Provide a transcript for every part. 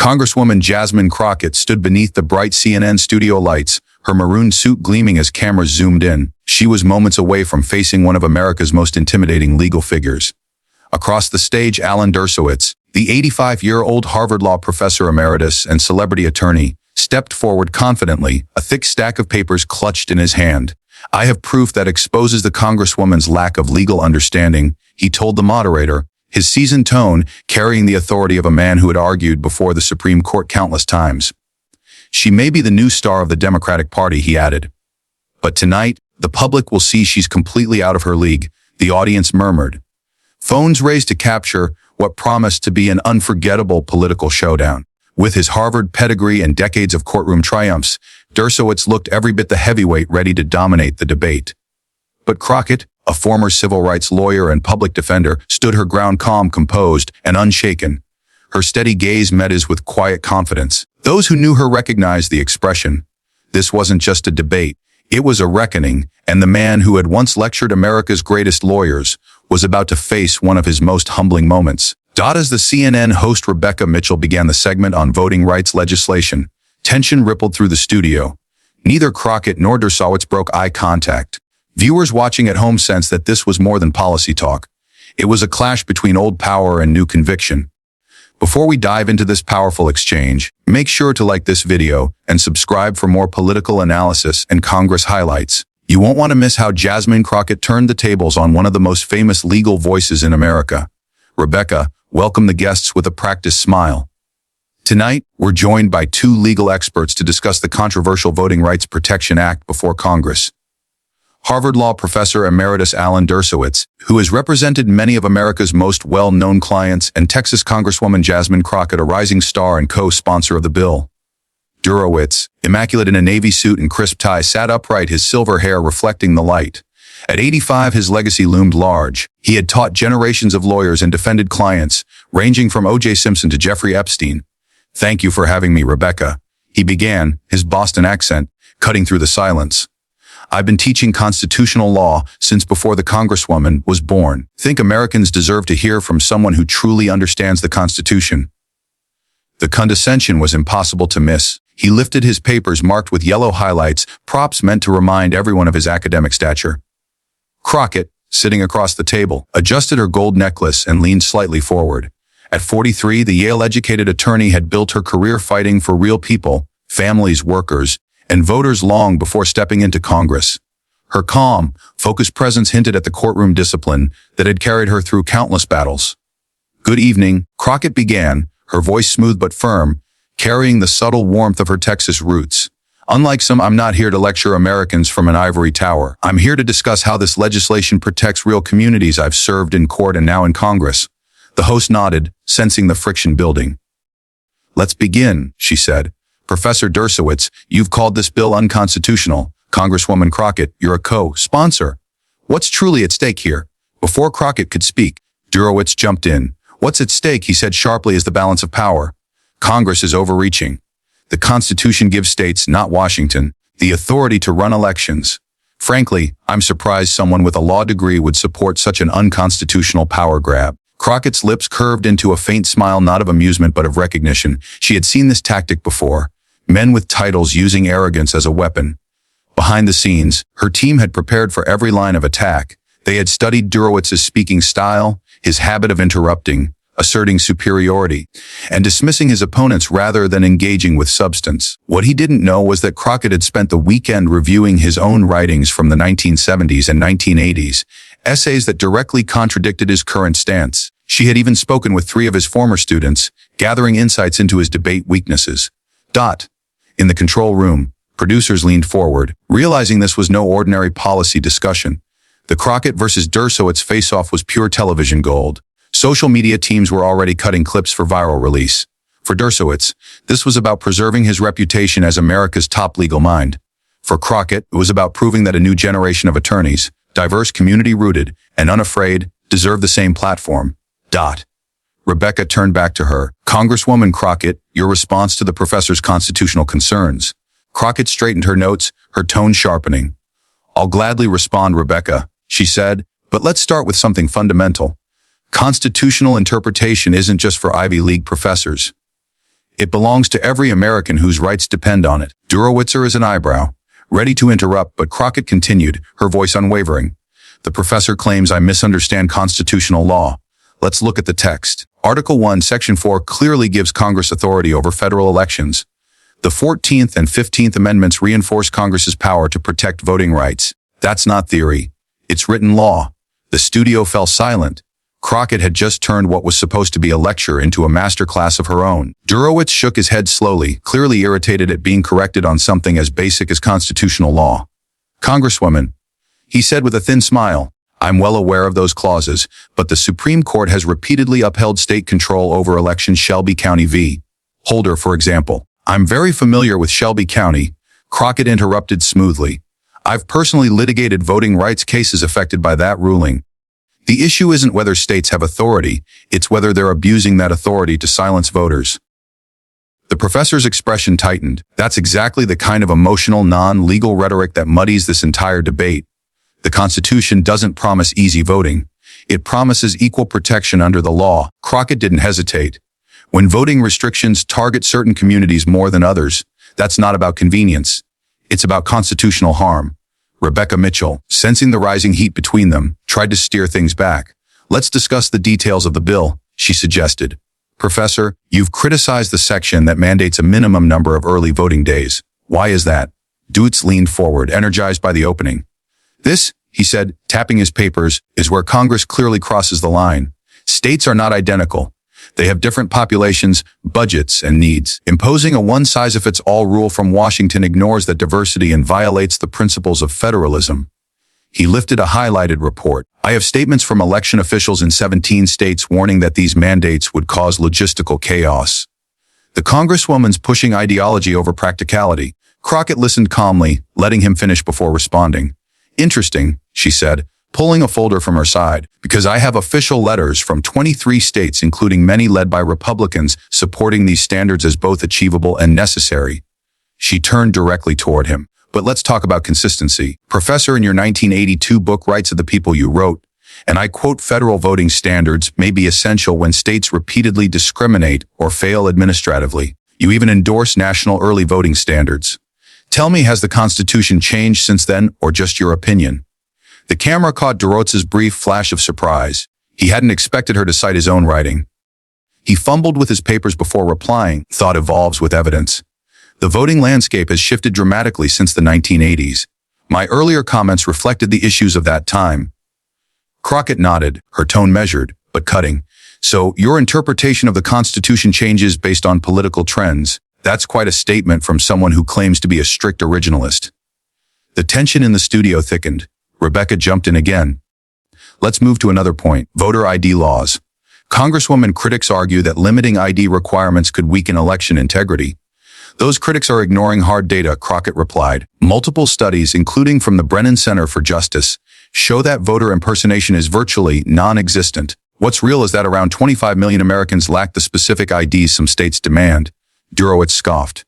Congresswoman Jasmine Crockett stood beneath the bright CNN studio lights, her maroon suit gleaming as cameras zoomed in. She was moments away from facing one of America's most intimidating legal figures. Across the stage, Alan Dershowitz, the 85-year-old Harvard Law professor emeritus and celebrity attorney, stepped forward confidently, a thick stack of papers clutched in his hand. "I have proof that exposes the Congresswoman's lack of legal understanding," he told the moderator, his seasoned tone carrying the authority of a man who had argued before the Supreme Court countless times. "She may be the new star of the Democratic Party," he added. "But tonight, the public will see she's completely out of her league," the audience murmured. Phones raised to capture what promised to be an unforgettable political showdown. With his Harvard pedigree and decades of courtroom triumphs, Dershowitz looked every bit the heavyweight ready to dominate the debate. But Crockett, a former civil rights lawyer and public defender, stood her ground calm, composed, and unshaken. Her steady gaze met his with quiet confidence. Those who knew her recognized the expression. This wasn't just a debate. It was a reckoning, and the man who had once lectured America's greatest lawyers was about to face one of his most humbling moments. As the CNN host Rebecca Mitchell began the segment on voting rights legislation, tension rippled through the studio. Neither Crockett nor Dershowitz broke eye contact. Viewers watching at home sensed that this was more than policy talk. It was a clash between old power and new conviction. Before we dive into this powerful exchange, make sure to like this video and subscribe for more political analysis and Congress highlights. You won't want to miss how Jasmine Crockett turned the tables on one of the most famous legal voices in America. Rebecca welcomed the guests with a practiced smile. Tonight, we're joined by two legal experts to discuss the controversial Voting Rights Protection Act before Congress. Harvard Law professor emeritus Alan Dershowitz, who has represented many of America's most well-known clients, and Texas Congresswoman Jasmine Crockett, a rising star and co-sponsor of the bill. Dershowitz, immaculate in a navy suit and crisp tie, sat upright, his silver hair reflecting the light. At 85, his legacy loomed large. He had taught generations of lawyers and defended clients, ranging from O.J. Simpson to Jeffrey Epstein. "Thank you for having me, Rebecca," he began, his Boston accent cutting through the silence. "I've been teaching constitutional law since before the Congresswoman was born. Think Americans deserve to hear from someone who truly understands the Constitution." The condescension was impossible to miss. He lifted his papers marked with yellow highlights, props meant to remind everyone of his academic stature. Crockett, sitting across the table, adjusted her gold necklace and leaned slightly forward. At 43, the Yale-educated attorney had built her career fighting for real people, families, workers, and voters long before stepping into Congress. Her calm, focused presence hinted at the courtroom discipline that had carried her through countless battles. "Good evening," Crockett began, her voice smooth but firm, carrying the subtle warmth of her Texas roots. "Unlike some, I'm not here to lecture Americans from an ivory tower. I'm here to discuss how this legislation protects real communities. I've served in court and now in Congress." The host nodded, sensing the friction building. "Let's begin," she said. "Professor Dershowitz, you've called this bill unconstitutional. Congresswoman Crockett, you're a co-sponsor. What's truly at stake here?" Before Crockett could speak, Dershowitz jumped in. "What's at stake," he said sharply, "is the balance of power. Congress is overreaching. The Constitution gives states, not Washington, the authority to run elections. Frankly, I'm surprised someone with a law degree would support such an unconstitutional power grab." Crockett's lips curved into a faint smile, not of amusement but of recognition. She had seen this tactic before. Men with titles using arrogance as a weapon. Behind the scenes, her team had prepared for every line of attack. They had studied Dershowitz's speaking style, his habit of interrupting, asserting superiority, and dismissing his opponents rather than engaging with substance. What he didn't know was that Crockett had spent the weekend reviewing his own writings from the 1970s and 1980s, essays that directly contradicted his current stance. She had even spoken with 3 of his former students, gathering insights into his debate weaknesses. In the control room, producers leaned forward, realizing this was no ordinary policy discussion. The Crockett versus Dershowitz face-off was pure television gold. Social media teams were already cutting clips for viral release. For Dershowitz, this was about preserving his reputation as America's top legal mind. For Crockett, it was about proving that a new generation of attorneys, diverse, community-rooted, and unafraid, deserve the same platform. Rebecca turned back to her. "Congresswoman Crockett, your response to the professor's constitutional concerns." Crockett straightened her notes, her tone sharpening. "I'll gladly respond, Rebecca," she said, "but let's start with something fundamental. Constitutional interpretation isn't just for Ivy League professors. It belongs to every American whose rights depend on it. Dershowitz raised an eyebrow, ready to interrupt, but Crockett continued, her voice unwavering. The professor claims I misunderstand constitutional law. Let's look at the text. Article 1, Section 4 clearly gives Congress authority over federal elections. The 14th and 15th Amendments reinforce Congress's power to protect voting rights. That's not theory. It's written law. The studio fell silent. Crockett had just turned what was supposed to be a lecture into a masterclass of her own. Dershowitz shook his head slowly, clearly irritated at being corrected on something as basic as constitutional law. Congresswoman, he said with a thin smile, I'm well aware of those clauses, but the Supreme Court has repeatedly upheld state control over elections. Shelby County v. Holder, for example. I'm very familiar with Shelby County, Crockett interrupted smoothly. I've personally litigated voting rights cases affected by that ruling. The issue isn't whether states have authority, it's whether they're abusing that authority to silence voters. The professor's expression tightened. That's exactly the kind of emotional, non-legal rhetoric that muddies this entire debate. The Constitution doesn't promise easy voting. It promises equal protection under the law. Crockett didn't hesitate. When voting restrictions target certain communities more than others, that's not about convenience. It's about constitutional harm. Rebecca Mitchell, sensing the rising heat between them, tried to steer things back. Let's discuss the details of the bill, she suggested. Professor, you've criticized the section that mandates a minimum number of early voting days. Why is that? Dershowitz leaned forward, energized by the opening. This, he said, tapping his papers, is where Congress clearly crosses the line. States are not identical. They have different populations, budgets, and needs. Imposing a one-size-fits-all rule from Washington ignores that diversity and violates the principles of federalism. He lifted a highlighted report. I have statements from election officials in 17 states warning that these mandates would cause logistical chaos. The Congresswoman's pushing ideology over practicality. Crockett listened calmly, letting him finish before responding. Interesting, she said, pulling a folder from her side, because I have official letters from 23 states, including many led by Republicans, supporting these standards as both achievable and necessary. She turned directly toward him. But let's talk about consistency. Professor, in your 1982 book Rights of the People you wrote, and I quote, federal voting standards may be essential when states repeatedly discriminate or fail administratively. You even endorse national early voting standards. Tell me, has the Constitution changed since then, or just your opinion? The camera caught Dershowitz's brief flash of surprise. He hadn't expected her to cite his own writing. He fumbled with his papers before replying. Thought evolves with evidence. The voting landscape has shifted dramatically since the 1980s. My earlier comments reflected the issues of that time. Crockett nodded, her tone measured, but cutting. So, your interpretation of the Constitution changes based on political trends. That's quite a statement from someone who claims to be a strict originalist. The tension in the studio thickened. Rebecca jumped in again. Let's move to another point, voter ID laws. Congresswoman, critics argue that limiting ID requirements could weaken election integrity. Those critics are ignoring hard data, Crockett replied. Multiple studies, including from the Brennan Center for Justice, show that voter impersonation is virtually non-existent. What's real is that around 25 million Americans lack the specific IDs some states demand. Dershowitz scoffed.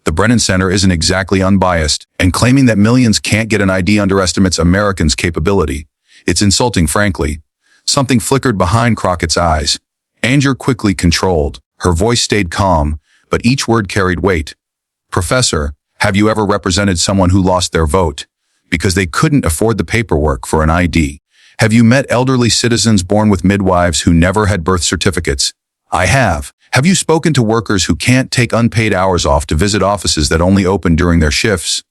The Brennan Center isn't exactly unbiased, and claiming that millions can't get an ID underestimates Americans' capability. It's insulting, frankly. Something flickered behind Crockett's eyes. Anger quickly controlled. Her voice stayed calm, but each word carried weight. Professor, have you ever represented someone who lost their vote because they couldn't afford the paperwork for an ID? Have you met elderly citizens born with midwives who never had birth certificates? I have. Have you spoken to workers who can't take unpaid hours off to visit offices that only open during their shifts?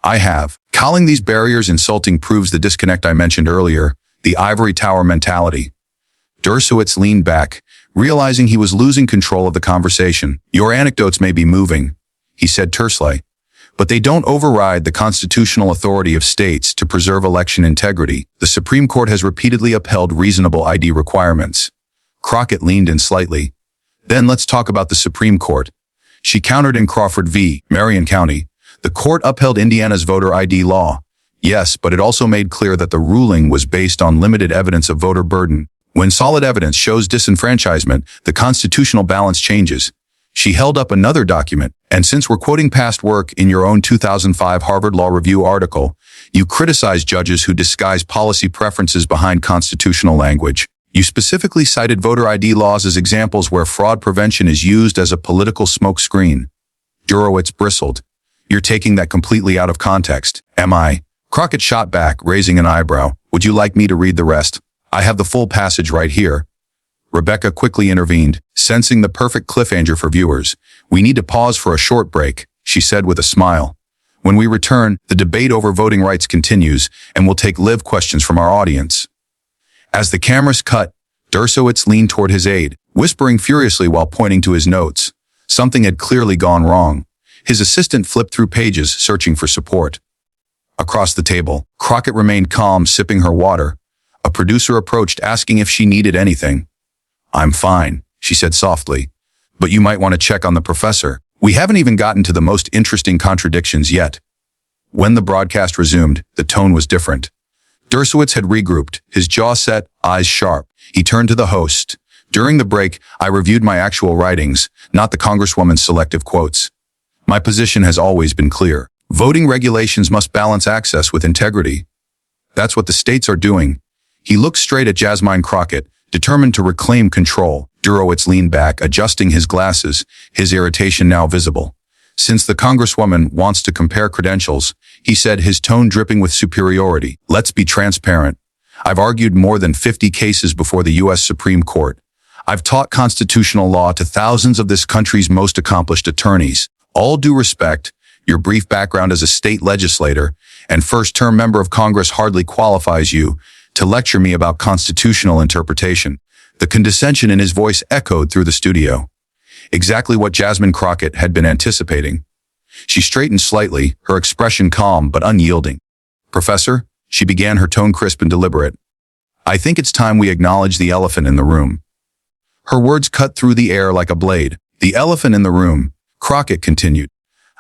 I have. Calling these barriers insulting proves the disconnect I mentioned earlier, the ivory tower mentality. Dershowitz leaned back, realizing he was losing control of the conversation. Your anecdotes may be moving, he said tersely, but they don't override the constitutional authority of states to preserve election integrity. The Supreme Court has repeatedly upheld reasonable ID requirements. Crockett leaned in slightly. Then let's talk about the Supreme Court. She countered in Crawford v. Marion County. The court upheld Indiana's voter ID law. Yes, but it also made clear that the ruling was based on limited evidence of voter burden. When solid evidence shows disenfranchisement, the constitutional balance changes. She held up another document, and since we're quoting past work in your own 2005 Harvard Law Review article, you criticize judges who disguise policy preferences behind constitutional language. You specifically cited voter ID laws as examples where fraud prevention is used as a political smokescreen. Dershowitz bristled. You're taking that completely out of context. Am I? Crockett shot back, raising an eyebrow. Would you like me to read the rest? I have the full passage right here. Rebecca quickly intervened, sensing the perfect cliffhanger for viewers. We need to pause for a short break, she said with a smile. When we return, the debate over voting rights continues, and we'll take live questions from our audience. As the cameras cut, Dershowitz leaned toward his aide, whispering furiously while pointing to his notes. Something had clearly gone wrong. His assistant flipped through pages, searching for support. Across the table, Crockett remained calm, sipping her water. A producer approached, asking if she needed anything. I'm fine, she said softly. But you might want to check on the professor. We haven't even gotten to the most interesting contradictions yet. When the broadcast resumed, the tone was different. Dershowitz had regrouped, his jaw set, eyes sharp. He turned to the host. During the break, I reviewed my actual writings, not the Congresswoman's selective quotes. My position has always been clear. Voting regulations must balance access with integrity. That's what the states are doing. He looked straight at Jasmine Crockett, determined to reclaim control. Dershowitz leaned back, adjusting his glasses, his irritation now visible. Since the Congresswoman wants to compare credentials, he said, his tone dripping with superiority. Let's be transparent. I've argued more than 50 cases before the U.S. Supreme Court. I've taught constitutional law to thousands of this country's most accomplished attorneys. All due respect, your brief background as a state legislator and first-term member of Congress hardly qualifies you to lecture me about constitutional interpretation. The condescension in his voice echoed through the studio. Exactly what Jasmine Crockett had been anticipating. She straightened slightly, her expression calm but unyielding. Professor, she began, her tone crisp and deliberate. I think it's time we acknowledge the elephant in the room. Her words cut through the air like a blade. The elephant in the room, Crockett continued.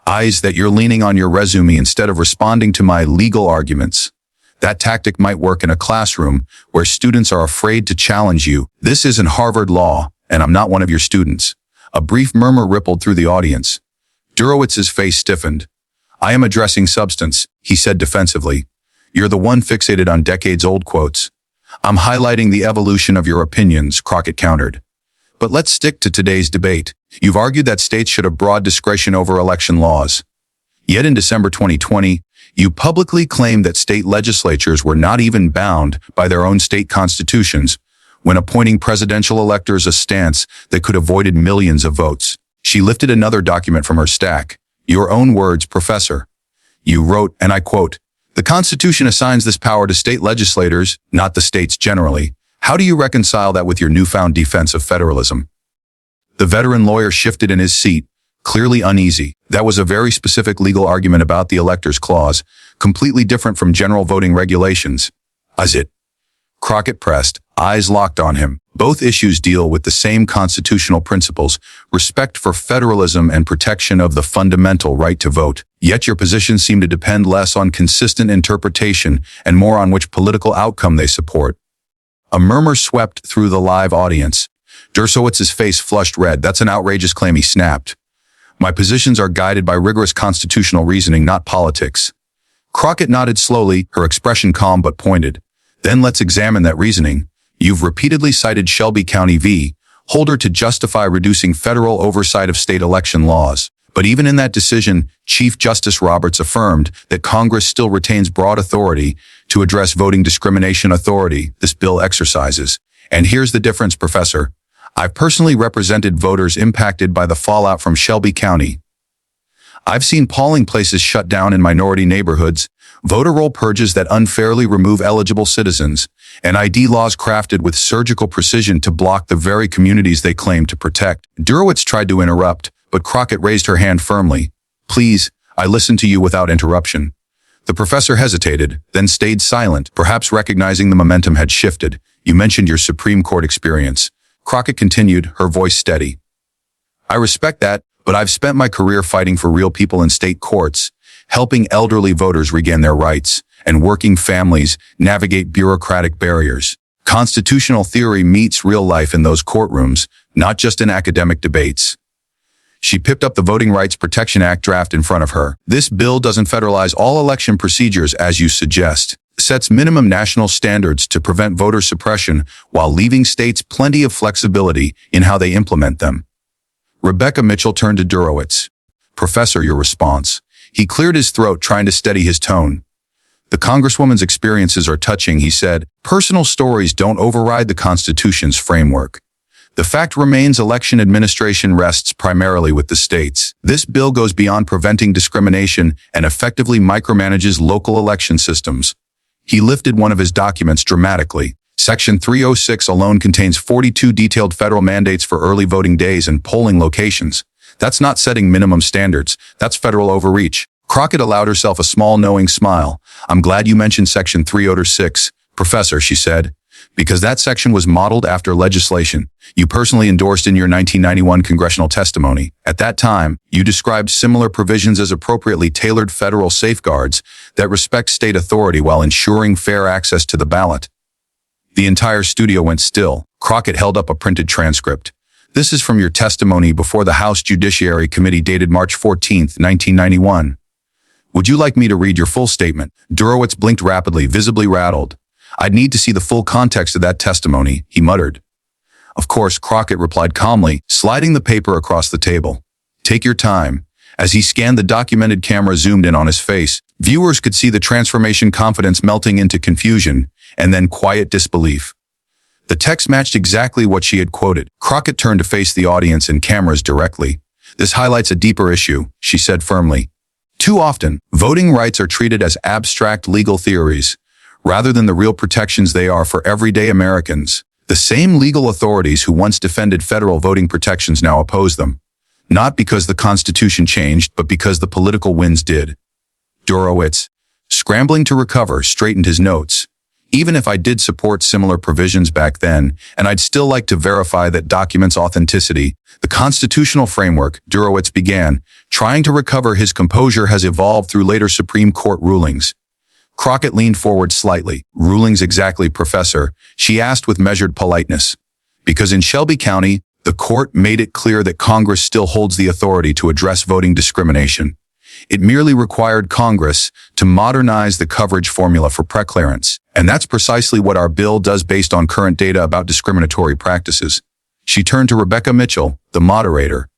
Eyes that you're leaning on your resume instead of responding to my legal arguments. That tactic might work in a classroom where students are afraid to challenge you. This isn't Harvard law, and I'm not one of your students. A brief murmur rippled through the audience. Dershowitz's face stiffened. I am addressing substance, he said defensively. You're the one fixated on decades-old quotes. I'm highlighting the evolution of your opinions, Crockett countered. But let's stick to today's debate. You've argued that states should have broad discretion over election laws. Yet in December 2020, you publicly claimed that state legislatures were not even bound by their own state constitutions when appointing presidential electors, a stance that could have avoided millions of votes. She lifted another document from her stack. Your own words, Professor. You wrote, and I quote, "The Constitution assigns this power to state legislators, not the states generally. How do you reconcile that with your newfound defense of federalism?" The veteran lawyer shifted in his seat, clearly uneasy. That was a very specific legal argument about the electors clause, completely different from general voting regulations. Is it? Crockett pressed, eyes locked on him. Both issues deal with the same constitutional principles, respect for federalism and protection of the fundamental right to vote. Yet your positions seem to depend less on consistent interpretation and more on which political outcome they support. A murmur swept through the live audience. Dershowitz's face flushed red. That's an outrageous claim, he snapped. My positions are guided by rigorous constitutional reasoning, not politics. Crockett nodded slowly, her expression calm but pointed. Then let's examine that reasoning. You've repeatedly cited Shelby County v. Holder to justify reducing federal oversight of state election laws. But even in that decision, Chief Justice Roberts affirmed that Congress still retains broad authority to address voting discrimination authority this bill exercises. And here's the difference, Professor. I've personally represented voters impacted by the fallout from Shelby County. I've seen polling places shut down in minority neighborhoods, voter roll purges that unfairly remove eligible citizens, and ID laws crafted with surgical precision to block the very communities they claim to protect. Dershowitz tried to interrupt, but Crockett raised her hand firmly. Please, I listened to you without interruption. The professor hesitated, then stayed silent, perhaps recognizing the momentum had shifted. You mentioned your Supreme Court experience. Crockett continued, her voice steady. I respect that, but I've spent my career fighting for real people in state courts, helping elderly voters regain their rights, and working families navigate bureaucratic barriers. Constitutional theory meets real life in those courtrooms, not just in academic debates. She picked up the Voting Rights Protection Act draft in front of her. This bill doesn't federalize all election procedures as you suggest. sets minimum national standards to prevent voter suppression while leaving states plenty of flexibility in how they implement them. Rebecca Mitchell turned to Dershowitz. Professor, your response. He cleared his throat, trying to steady his tone. The Congresswoman's experiences are touching, he said. Personal stories don't override the Constitution's framework. The fact remains election administration rests primarily with the states. This bill goes beyond preventing discrimination and effectively micromanages local election systems. He lifted one of his documents dramatically. Section 306 alone contains 42 detailed federal mandates for early voting days and polling locations. That's not setting minimum standards. That's federal overreach. Crockett allowed herself a small knowing smile. I'm glad you mentioned Section 306, Professor, she said, because that section was modeled after legislation you personally endorsed in your 1991 congressional testimony. At that time, you described similar provisions as appropriately tailored federal safeguards that respect state authority while ensuring fair access to the ballot. The entire studio went still. Crockett held up a printed transcript. This is from your testimony before the House Judiciary Committee dated March 14, 1991. Would you like me to read your full statement? Dershowitz blinked rapidly, visibly rattled. I'd need to see the full context of that testimony, he muttered. Of course, Crockett replied calmly, sliding the paper across the table. Take your time. As he scanned, the documented camera zoomed in on his face. Viewers could see the transformation, confidence melting into confusion, and then quiet disbelief. The text matched exactly what she had quoted. Crockett turned to face the audience and cameras directly. This highlights a deeper issue, she said firmly. Too often, voting rights are treated as abstract legal theories, rather than the real protections they are for everyday Americans. The same legal authorities who once defended federal voting protections now oppose them. Not because the Constitution changed, but because the political winds did. Dershowitz, scrambling to recover, straightened his notes. Even if I did support similar provisions back then, and I'd still like to verify that document's authenticity, the constitutional framework, Dershowitz began, trying to recover his composure, has evolved through later Supreme Court rulings. Crockett leaned forward slightly. Rulings exactly, Professor? She asked with measured politeness. Because in Shelby County, the court made it clear that Congress still holds the authority to address voting discrimination. It merely required Congress to modernize the coverage formula for preclearance. And that's precisely what our bill does based on current data about discriminatory practices. She turned to Rebecca Mitchell, the moderator.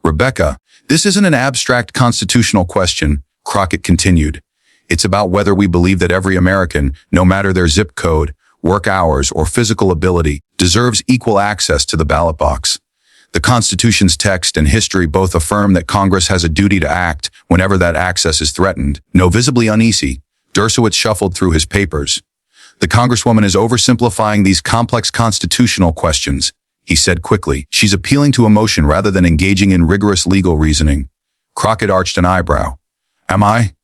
Rebecca, this isn't an abstract constitutional question, Crockett continued. It's about whether we believe that every American, no matter their zip code, work hours, or physical ability, deserves equal access to the ballot box. The Constitution's text and history both affirm that Congress has a duty to act whenever that access is threatened. No, visibly uneasy, Dershowitz shuffled through his papers. The Congresswoman is oversimplifying these complex constitutional questions, he said quickly. She's appealing to emotion rather than engaging in rigorous legal reasoning. Crockett arched an eyebrow. Am I?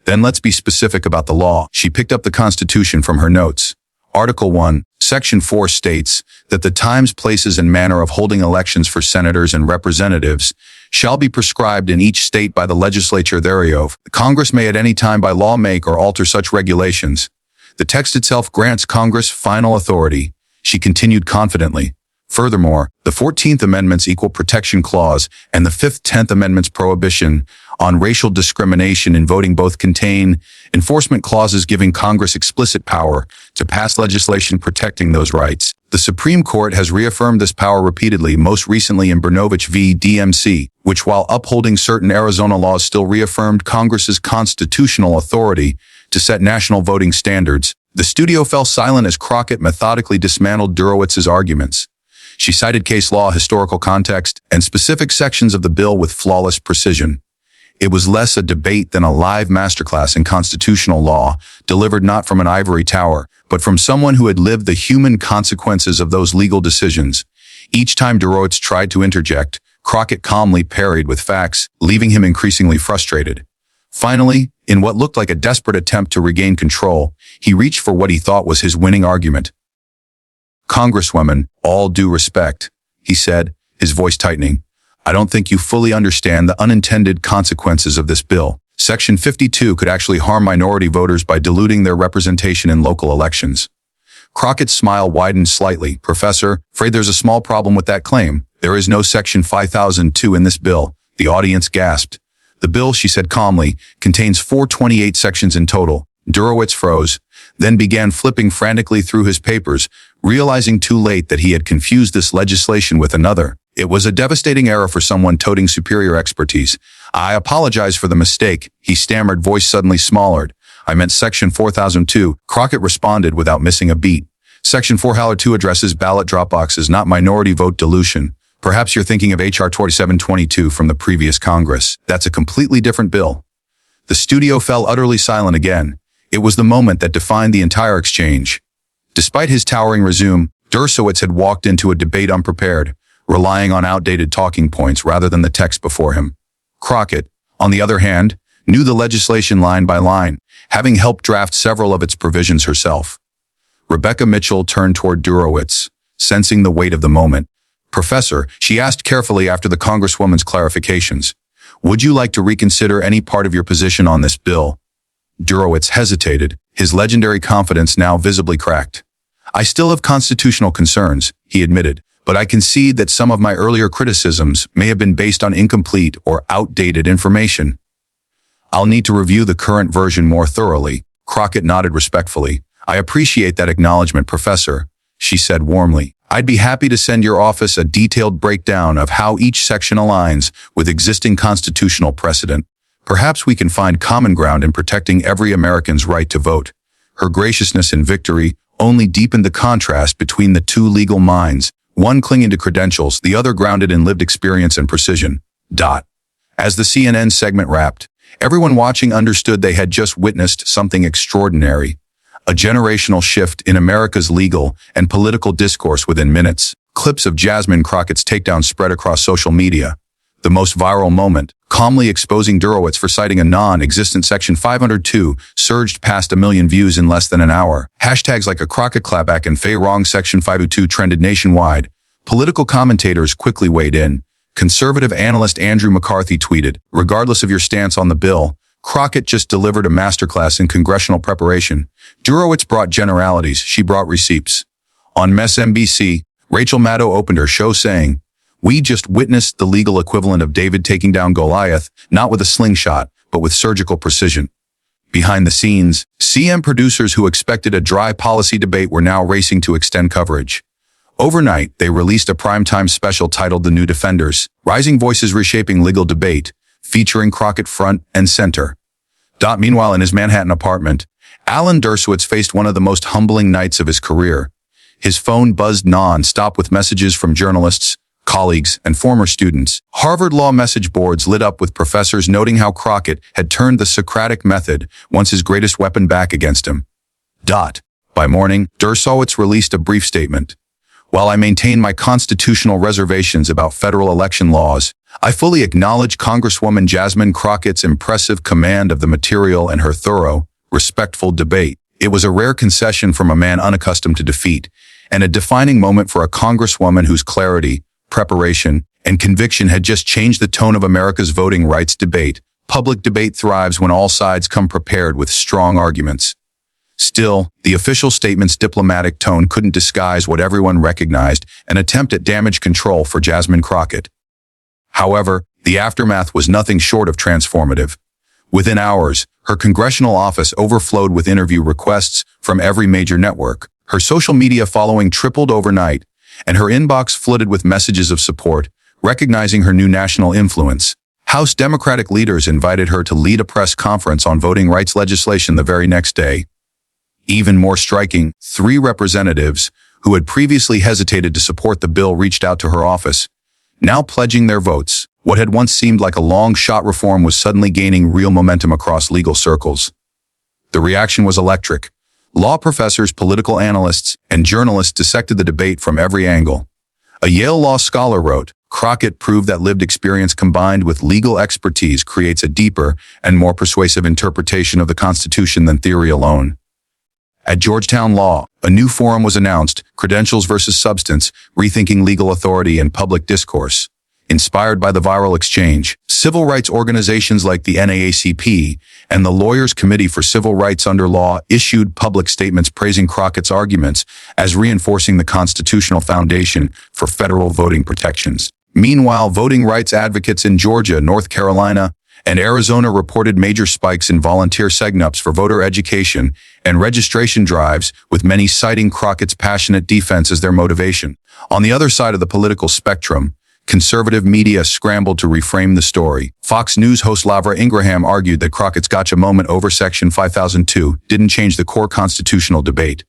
Then let's be specific about the law. She picked up the Constitution from her notes. Article 1, Section 4 states that the times, places, and manner of holding elections for senators and representatives shall be prescribed in each state by the legislature thereof. Congress may at any time by law make or alter such regulations. The text itself grants Congress final authority, she continued confidently. Furthermore, the 14th Amendment's Equal Protection Clause and the 5th, 10th Amendment's prohibition on racial discrimination in voting both contain enforcement clauses giving Congress explicit power to pass legislation protecting those rights. The Supreme Court has reaffirmed this power repeatedly, most recently in Brnovich v. DMC, which, while upholding certain Arizona laws, still reaffirmed Congress's constitutional authority to set national voting standards. The studio fell silent as Crockett methodically dismantled Dershowitz's arguments. She cited case law, historical context, and specific sections of the bill with flawless precision. It was less a debate than a live masterclass in constitutional law, delivered not from an ivory tower, but from someone who had lived the human consequences of those legal decisions. Each time Dershowitz tried to interject, Crockett calmly parried with facts, leaving him increasingly frustrated. Finally, in what looked like a desperate attempt to regain control, he reached for what he thought was his winning argument. Congresswoman, all due respect, he said, his voice tightening. I don't think you fully understand the unintended consequences of this bill. Section 52 could actually harm minority voters by diluting their representation in local elections. Crockett's smile widened slightly. Professor, afraid there's a small problem with that claim. There is no Section 5002 in this bill. The audience gasped. The bill, she said calmly, contains 428 sections in total. Dershowitz froze. then began flipping frantically through his papers, realizing too late that he had confused this legislation with another. It was a devastating error for someone toting superior expertise. "I apologize for the mistake," he stammered, voice suddenly smaller. "I meant Section 4002. Crockett responded without missing a beat. "Section 402 addresses ballot drop boxes, not minority vote dilution. Perhaps you're thinking of H.R. 2722 from the previous Congress. That's a completely different bill." The studio fell utterly silent again. It was the moment that defined the entire exchange. Despite his towering resume, Dershowitz had walked into a debate unprepared, relying on outdated talking points rather than the text before him. Crockett, on the other hand, knew the legislation line by line, having helped draft several of its provisions herself. Rebecca Mitchell turned toward Dershowitz, sensing the weight of the moment. "Professor," she asked carefully after the Congresswoman's clarifications, "would you like to reconsider any part of your position on this bill?" Dershowitz hesitated, his legendary confidence now visibly cracked. "I still have constitutional concerns," he admitted, "but I concede that some of my earlier criticisms may have been based on incomplete or outdated information. I'll need to review the current version more thoroughly." Crockett nodded respectfully. "I appreciate that acknowledgement, Professor," she said warmly. "I'd be happy to send your office a detailed breakdown of how each section aligns with existing constitutional precedent. Perhaps we can find common ground in protecting every American's right to vote." Her graciousness in victory only deepened the contrast between the two legal minds, one clinging to credentials, the other grounded in lived experience and precision. As the CNN segment wrapped, everyone watching understood they had just witnessed something extraordinary. A generational shift in America's legal and political discourse within minutes. Clips of Jasmine Crockett's takedown spread across social media. The most viral moment, calmly exposing Dershowitz for citing a non-existent Section 502, surged past 1 million views in less than an hour. Hashtags like a Crockett Clapback and Fay Wrong Section 502 trended nationwide. Political commentators quickly weighed in. Conservative analyst Andrew McCarthy tweeted, "Regardless of your stance on the bill, Crockett just delivered a masterclass in congressional preparation. Dershowitz brought generalities, she brought receipts." On MSNBC, Rachel Maddow opened her show saying, "We just witnessed the legal equivalent of David taking down Goliath, not with a slingshot, but with surgical precision." Behind the scenes, CM producers who expected a dry policy debate were now racing to extend coverage. Overnight, they released a primetime special titled The New Defenders, Rising Voices Reshaping Legal Debate, featuring Crockett front and center. Meanwhile, in his Manhattan apartment, Alan Dershowitz faced one of the most humbling nights of his career. His phone buzzed non-stop with messages from journalists, colleagues, and former students. Harvard law message boards lit up with professors noting how Crockett had turned the Socratic method, once his greatest weapon, back against him. By morning, Dershowitz released a brief statement. "While I maintain my constitutional reservations about federal election laws, I fully acknowledge Congresswoman Jasmine Crockett's impressive command of the material and her thorough, respectful debate. It was a rare concession from a man unaccustomed to defeat, and a defining moment for a Congresswoman whose clarity, preparation, and conviction had just changed the tone of America's voting rights debate. Public debate thrives when all sides come prepared with strong arguments." Still, the official statement's diplomatic tone couldn't disguise what everyone recognized: an attempt at damage control for Jasmine Crockett. However, the aftermath was nothing short of transformative. Within hours, her congressional office overflowed with interview requests from every major network. Her social media following tripled overnight, and her inbox flooded with messages of support, recognizing her new national influence. House Democratic leaders invited her to lead a press conference on voting rights legislation the very next day. Even more striking, 3 representatives who had previously hesitated to support the bill reached out to her office, now pledging their votes. What had once seemed like a long-shot reform was suddenly gaining real momentum across legal circles. The reaction was electric. Law professors, political analysts, and journalists dissected the debate from every angle. A Yale law scholar wrote, "Crockett proved that lived experience combined with legal expertise creates a deeper and more persuasive interpretation of the Constitution than theory alone." At Georgetown Law, a new forum was announced, Credentials versus Substance, Rethinking Legal Authority and Public Discourse. Inspired by the viral exchange, civil rights organizations like the NAACP and the Lawyers Committee for Civil Rights Under Law issued public statements praising Crockett's arguments as reinforcing the constitutional foundation for federal voting protections. Meanwhile, voting rights advocates in Georgia, North Carolina, And Arizona reported major spikes in volunteer sign-ups for voter education and registration drives, with many citing Crockett's passionate defense as their motivation. On the other side of the political spectrum, conservative media scrambled to reframe the story. Fox News host Lavra Ingraham argued that Crockett's gotcha moment over Section 5002 didn't change the core constitutional debate.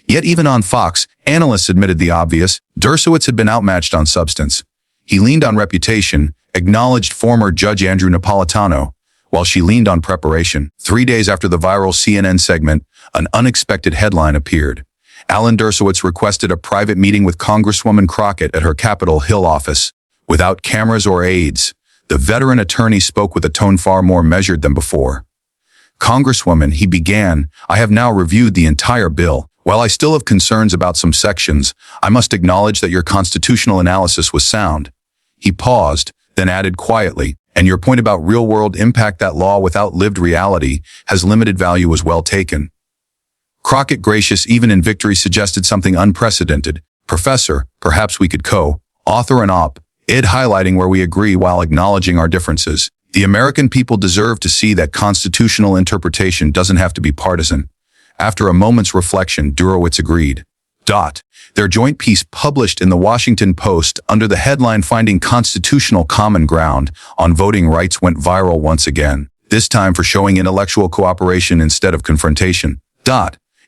Yet even on Fox, analysts admitted the obvious: Dershowitz had been outmatched on substance. He leaned on reputation, acknowledged former Judge Andrew Napolitano, while she leaned on preparation. 3 days after the viral CNN segment, an unexpected headline appeared. Alan Dershowitz requested a private meeting with Congresswoman Crockett at her Capitol Hill office. Without cameras or aides, the veteran attorney spoke with a tone far more measured than before. "Congresswoman," he began, "I have now reviewed the entire bill. While I still have concerns about some sections, I must acknowledge that your constitutional analysis was sound." He paused, then added quietly, "And your point about real-world impact, that law without lived reality has limited value, was well taken." Crockett, gracious even in victory, suggested something unprecedented. "Professor, perhaps we could co-author an op-ed highlighting where we agree while acknowledging our differences. The American people deserve to see that constitutional interpretation doesn't have to be partisan." After a moment's reflection, Dershowitz agreed. Their joint piece, published in the Washington Post under the headline "Finding Constitutional Common Ground on Voting Rights," went viral once again, this time for showing intellectual cooperation instead of confrontation.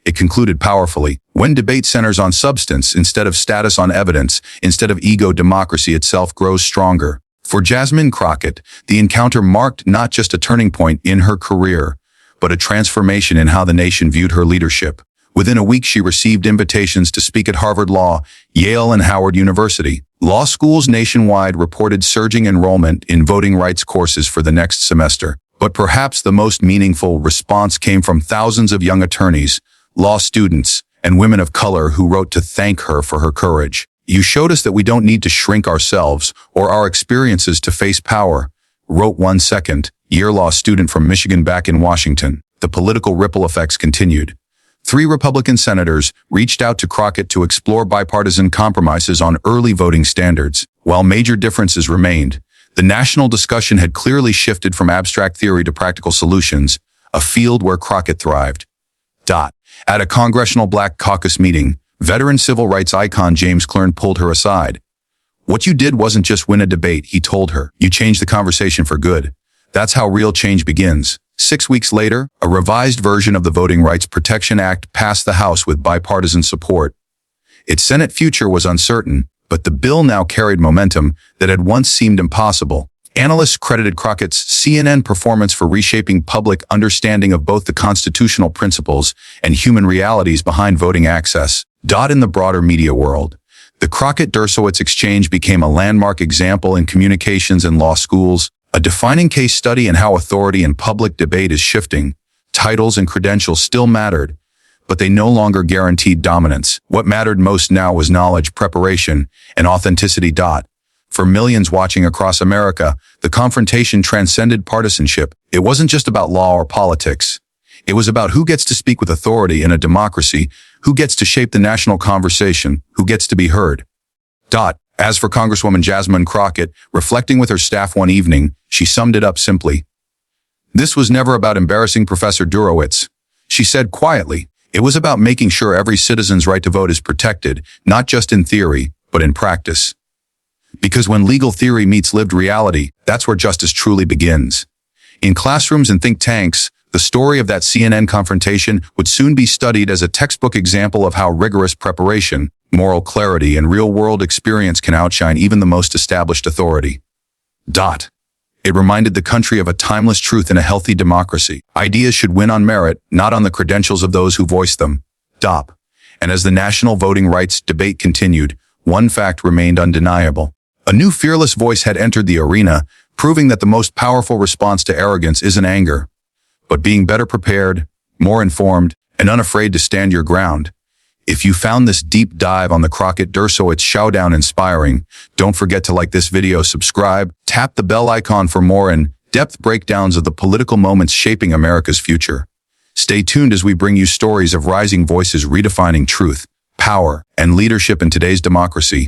It concluded powerfully: when debate centers on substance instead of status, on evidence instead of ego, democracy itself grows stronger. For Jasmine Crockett, the encounter marked not just a turning point in her career, but a transformation in how the nation viewed her leadership. Within a week, she received invitations to speak at Harvard Law, Yale, and Howard University. Law schools nationwide reported surging enrollment in voting rights courses for the next semester. But perhaps the most meaningful response came from thousands of young attorneys, law students, and women of color who wrote to thank her for her courage. "You showed us that we don't need to shrink ourselves or our experiences to face power," wrote one second-year law student from Michigan back in Washington. The political ripple effects continued. 3 Republican senators reached out to Crockett to explore bipartisan compromises on early voting standards. While major differences remained, the national discussion had clearly shifted from abstract theory to practical solutions, a field where Crockett thrived. At a Congressional Black Caucus meeting, veteran civil rights icon James Clyburn pulled her aside. "What you did wasn't just win a debate," he told her. "You changed the conversation for good. That's how real change begins." 6 weeks later, a revised version of the Voting Rights Protection Act passed the House with bipartisan support. Its Senate future was uncertain, but the bill now carried momentum that had once seemed impossible. Analysts credited Crockett's CNN performance for reshaping public understanding of both the constitutional principles and human realities behind voting access. In the broader media world, the Crockett-Dershowitz exchange became a landmark example in communications and law schools, a defining case study in how authority and public debate is shifting. Titles and credentials still mattered, but they no longer guaranteed dominance. What mattered most now was knowledge, preparation, and authenticity. For millions watching across America, the confrontation transcended partisanship. It wasn't just about law or politics. It was about who gets to speak with authority in a democracy, who gets to shape the national conversation, who gets to be heard. As for Congresswoman Jasmine Crockett, reflecting with her staff one evening, she summed it up simply. "This was never about embarrassing Professor Dershowitz," she said quietly. "It was about making sure every citizen's right to vote is protected, not just in theory, but in practice. Because when legal theory meets lived reality, that's where justice truly begins." In classrooms and think tanks, the story of that CNN confrontation would soon be studied as a textbook example of how rigorous preparation, moral clarity, and real-world experience can outshine even the most established authority. It reminded the country of a timeless truth in a healthy democracy. Ideas should win on merit, not on the credentials of those who voice them. And as the national voting rights debate continued, one fact remained undeniable. A new fearless voice had entered the arena, proving that the most powerful response to arrogance isn't anger, but being better prepared, more informed, and unafraid to stand your ground. If you found this deep dive on the Crockett-Dershowitz Showdown inspiring, don't forget to like this video, subscribe, tap the bell icon for more in-depth breakdowns of the political moments shaping America's future. Stay tuned as we bring you stories of rising voices redefining truth, power, and leadership in today's democracy.